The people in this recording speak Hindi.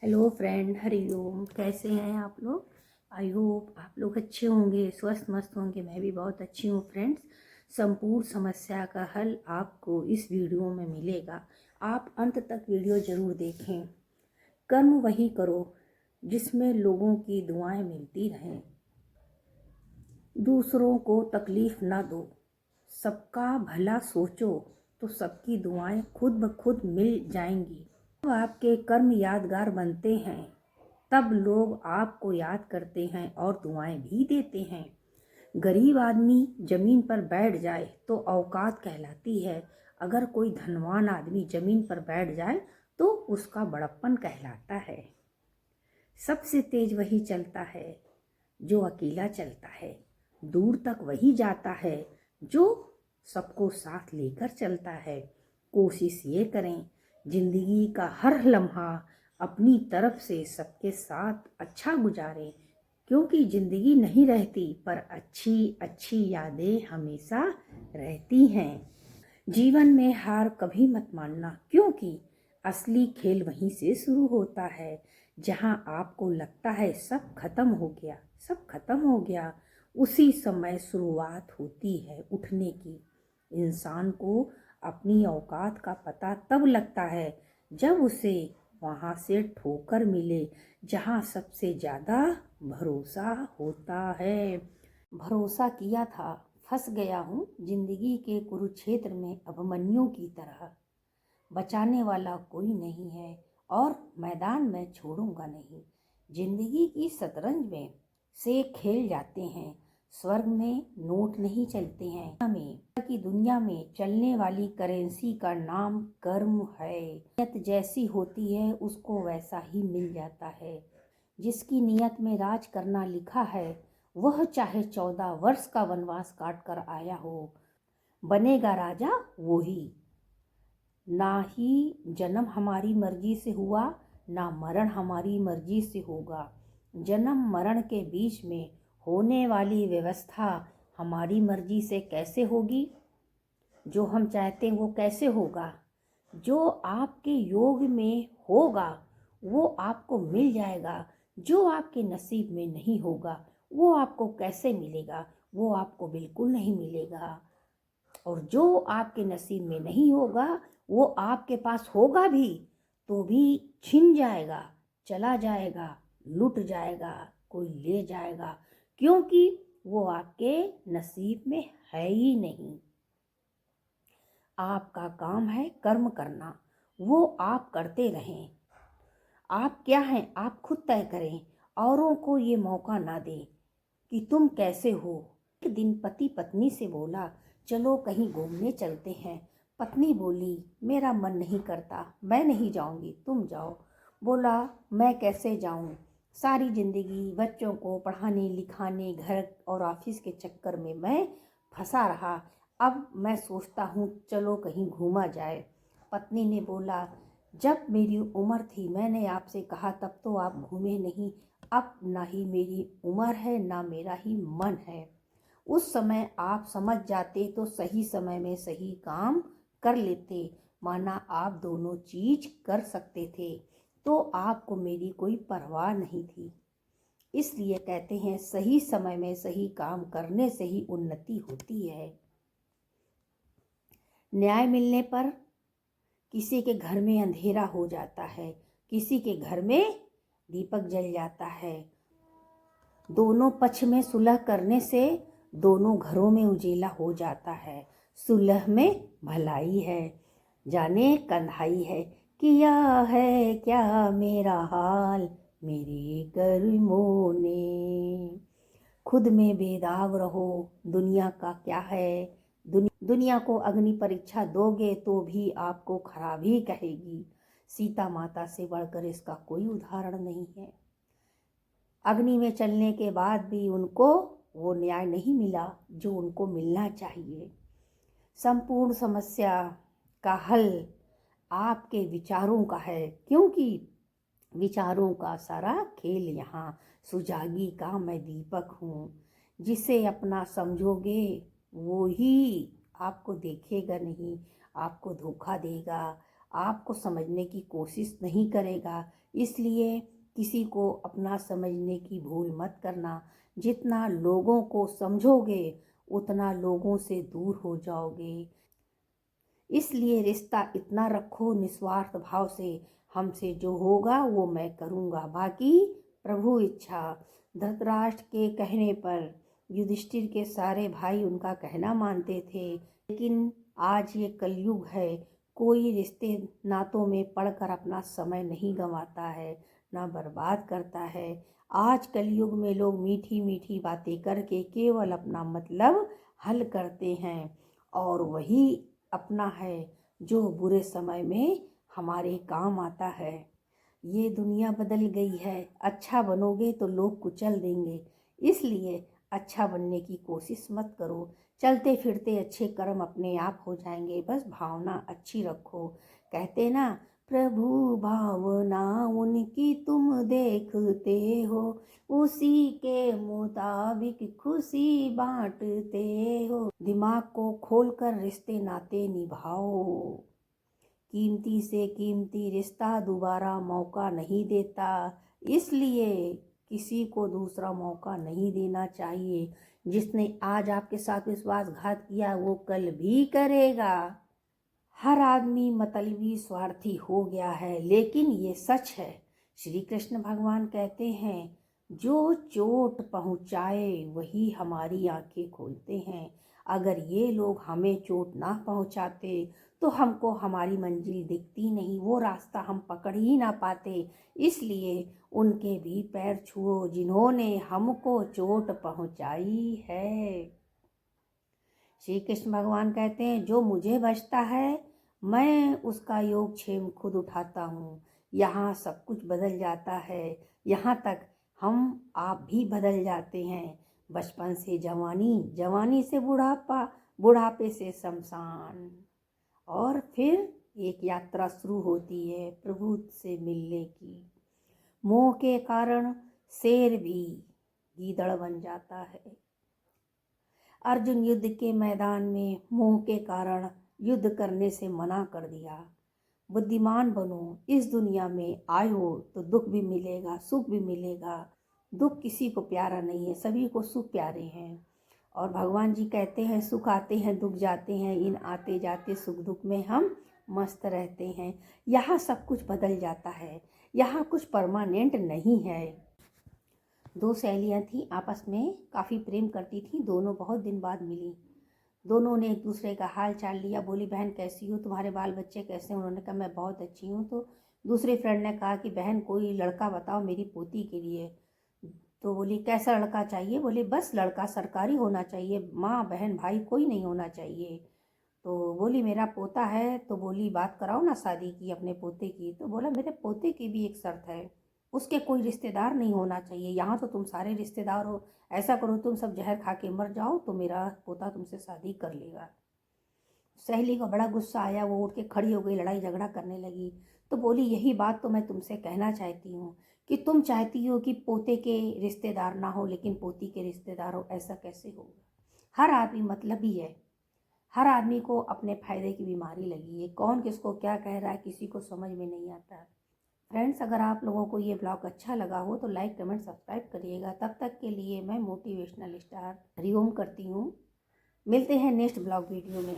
Hello friend, Hariom. कैसे हैं आप लोग? आई होप आप लोग अच्छे होंगे, स्वस्थ मस्त होंगे। मैं भी बहुत अच्छी हूँ फ्रेंड्स। संपूर्ण समस्या का हल आपको इस वीडियो में मिलेगा। आप अंत तक वीडियो ज़रूर देखें। कर्म वही करो जिसमें लोगों की दुआएं मिलती रहें। दूसरों को तकलीफ़ ना दो, सबका भला सोचो तो सबकी दुआएं खुद ब खुद मिल जाएंगी। जब आपके कर्म यादगार बनते हैं तब लोग आपको याद करते हैं और दुआएं भी देते हैं। गरीब आदमी जमीन पर बैठ जाए तो औकात कहलाती है। अगर कोई धनवान आदमी जमीन पर बैठ जाए तो उसका बड़प्पन कहलाता है। सबसे तेज वही चलता है जो अकेला चलता है। दूर तक वही जाता है जो सबको साथ लेकर चलता है। कोशिश ये करें जिंदगी का हर लम्हा अपनी तरफ से सबके साथ अच्छा गुजारें, क्योंकि जिंदगी नहीं रहती पर अच्छी अच्छी यादें हमेशा रहती हैं। जीवन में हार कभी मत मानना, क्योंकि असली खेल वहीं से शुरू होता है जहां आपको लगता है सब खत्म हो गया, सब खत्म हो गया। उसी समय शुरुआत होती है उठने की। इंसान को अपनी औकात का पता तब लगता है जब उसे वहां से ठोकर मिले जहां सबसे ज़्यादा भरोसा होता है। भरोसा किया था, फंस गया हूँ जिंदगी के कुरुक्षेत्र में अभिमन्यु की तरह। बचाने वाला कोई नहीं है और मैदान में छोड़ूंगा नहीं। जिंदगी की शतरंज में से खेल जाते हैं, स्वर्ग में नोट नहीं चलते हैं। हमें की दुनिया में चलने वाली करेंसी का नाम कर्म है। नियत जैसी होती है उसको वैसा ही मिल जाता है। जिसकी नियत में राज करना लिखा है वह चाहे 14 वर्ष का वनवास काट कर आया हो, बनेगा राजा वो ही। ना ही जन्म हमारी मर्जी से हुआ, ना मरण हमारी मर्जी से होगा। जन्म मरण के बीच में होने वाली व्यवस्था हमारी मर्जी से कैसे होगी? जो हम चाहते हैं वो कैसे होगा? जो आपके योग में होगा वो आपको मिल जाएगा। जो आपके नसीब में नहीं होगा वो आपको कैसे मिलेगा? वो आपको बिल्कुल नहीं मिलेगा। और जो आपके नसीब में नहीं होगा वो आपके पास होगा भी तो भी छिन जाएगा, चला जाएगा, लुट जाएगा, कोई ले जाएगा, क्योंकि वो आपके नसीब में है ही नहीं। आपका काम है कर्म करना, वो आप करते रहें। आप क्या हैं आप खुद तय करें, औरों को ये मौका ना दें कि तुम कैसे हो। एक दिन पति पत्नी से बोला, चलो कहीं घूमने चलते हैं। पत्नी बोली, मेरा मन नहीं करता, मैं नहीं जाऊंगी, तुम जाओ। बोला, मैं कैसे जाऊं? सारी जिंदगी बच्चों को पढ़ाने लिखाने घर और ऑफिस के चक्कर में मैं फंसा रहा। अब मैं सोचता हूँ चलो कहीं घूमा जाए। पत्नी ने बोला, जब मेरी उम्र थी मैंने आपसे कहा तब तो आप घूमे नहीं। अब ना ही मेरी उम्र है ना मेरा ही मन है। उस समय आप समझ जाते तो सही समय में सही काम कर लेते। माना आप दोनों चीज कर सकते थे तो आपको मेरी कोई परवाह नहीं थी। इसलिए कहते हैं सही समय में सही काम करने से ही उन्नति होती है। न्याय मिलने पर किसी के घर में अंधेरा हो जाता है, किसी के घर में दीपक जल जाता है। दोनों पक्ष में सुलह करने से दोनों घरों में उजेला हो जाता है। सुलह में भलाई है, जाने कंधाई है। किया है क्या मेरा हाल मेरे कर्मों ने। खुद में बेदाग रहो, दुनिया का क्या है। दुनिया को अग्नि परीक्षा दोगे तो भी आपको खराब ही कहेगी। सीता माता से बढ़कर इसका कोई उदाहरण नहीं है। अग्नि में चलने के बाद भी उनको वो न्याय नहीं मिला जो उनको मिलना चाहिए। संपूर्ण समस्या का हल आपके विचारों का है, क्योंकि विचारों का सारा खेल यहाँ। सुजागी का मैं दीपक हूँ, जिसे अपना समझोगे वो ही आपको देखेगा नहीं, आपको धोखा देगा, आपको समझने की कोशिश नहीं करेगा। इसलिए किसी को अपना समझने की भूल मत करना। जितना लोगों को समझोगे उतना लोगों से दूर हो जाओगे। इसलिए रिश्ता इतना रखो निस्वार्थ भाव से, हमसे जो होगा वो मैं करूँगा, बाकी प्रभु इच्छा। धृतराष्ट्र के कहने पर युधिष्ठिर के सारे भाई उनका कहना मानते थे। लेकिन आज ये कलयुग है, कोई रिश्ते नातों में पड़कर अपना समय नहीं गंवाता है, ना बर्बाद करता है। आज कलयुग में लोग मीठी मीठी बातें करके केवल अपना मतलब हल करते हैं, और वही अपना है जो बुरे समय में हमारे काम आता है। ये दुनिया बदल गई है, अच्छा बनोगे तो लोग कुचल देंगे, इसलिए अच्छा बनने की कोशिश मत करो। चलते फिरते अच्छे कर्म अपने आप हो जाएंगे, बस भावना अच्छी रखो। कहते ना, प्रभु भावना उनकी तुम देखते हो, उसी के मुताबिक खुशी बांटते हो। दिमाग को खोलकर रिश्ते नाते निभाओ। कीमती से कीमती रिश्ता दोबारा मौका नहीं देता, इसलिए किसी को दूसरा मौका नहीं देना चाहिए। जिसने आज आपके साथ विश्वासघात किया वो कल भी करेगा। हर आदमी मतलबी स्वार्थी हो गया है, लेकिन ये सच है। श्री कृष्ण भगवान कहते हैं, जो चोट पहुँचाए वही हमारी आंखें खोलते हैं। अगर ये लोग हमें चोट ना पहुँचाते तो हमको हमारी मंजिल दिखती नहीं, वो रास्ता हम पकड़ ही ना पाते। इसलिए उनके भी पैर छुओ जिन्होंने हमको चोट पहुँचाई है। श्री कृष्ण भगवान कहते हैं, जो मुझे बचता है मैं उसका योगक्षेम खुद उठाता हूँ। यहाँ सब कुछ बदल जाता है, यहाँ तक हम आप भी बदल जाते हैं। बचपन से जवानी, जवानी से बुढ़ापा, बुढ़ापे से शमशान, और फिर एक यात्रा शुरू होती है प्रभु से मिलने की। मोह के कारण शेर भी गीदड़ बन जाता है। अर्जुन युद्ध के मैदान में मोह के कारण युद्ध करने से मना कर दिया। बुद्धिमान बनो, इस दुनिया में आए हो तो दुख भी मिलेगा सुख भी मिलेगा। दुख किसी को प्यारा नहीं है, सभी को सुख प्यारे हैं। और भगवान जी कहते हैं, सुख आते हैं दुख जाते हैं, इन आते जाते सुख दुख में हम मस्त रहते हैं। यहाँ सब कुछ बदल जाता है, यहाँ कुछ परमानेंट नहीं है। दो सहेलियाँ थीं, आपस में काफ़ी प्रेम करती थीं। दोनों बहुत दिन बाद मिली। दोनों ने एक दूसरे का हाल चाल लिया। बोली, बहन कैसी हो, तुम्हारे बाल बच्चे कैसे हैं? उन्होंने कहा, मैं बहुत अच्छी हूँ। तो दूसरे फ्रेंड ने कहा कि बहन कोई लड़का बताओ मेरी पोती के लिए। तो बोली, कैसा लड़का चाहिए? बोले, बस लड़का सरकारी होना चाहिए, माँ बहन भाई कोई नहीं होना चाहिए। तो बोली, मेरा पोता है। तो बोली, बात कराओ ना शादी की अपने पोते की। तो बोला, मेरे पोते की भी एक शर्त है, उसके कोई रिश्तेदार नहीं होना चाहिए। यहाँ तो तुम सारे रिश्तेदार हो, ऐसा करो तुम सब जहर खा के मर जाओ तो मेरा पोता तुमसे शादी कर लेगा। सहेली को बड़ा गुस्सा आया, वो उठ के खड़ी हो गई, लड़ाई झगड़ा करने लगी। तो बोली, यही बात तो मैं तुमसे कहना चाहती हूँ कि तुम चाहती हो कि पोते के रिश्तेदार ना हो लेकिन पोती के रिश्तेदार हो, ऐसा कैसे होगा? हर आदमी मतलबी है, हर आदमी को अपने फायदे की बीमारी लगी है। कौन किसको क्या कह रहा है किसी को समझ में नहीं आता। फ्रेंड्स, अगर आप लोगों को ये ब्लॉग अच्छा लगा हो तो लाइक कमेंट सब्सक्राइब करिएगा। तब तक के लिए मैं मोटिवेशनल स्टार हरिओम करती हूँ। मिलते हैं नेक्स्ट ब्लॉग वीडियो में।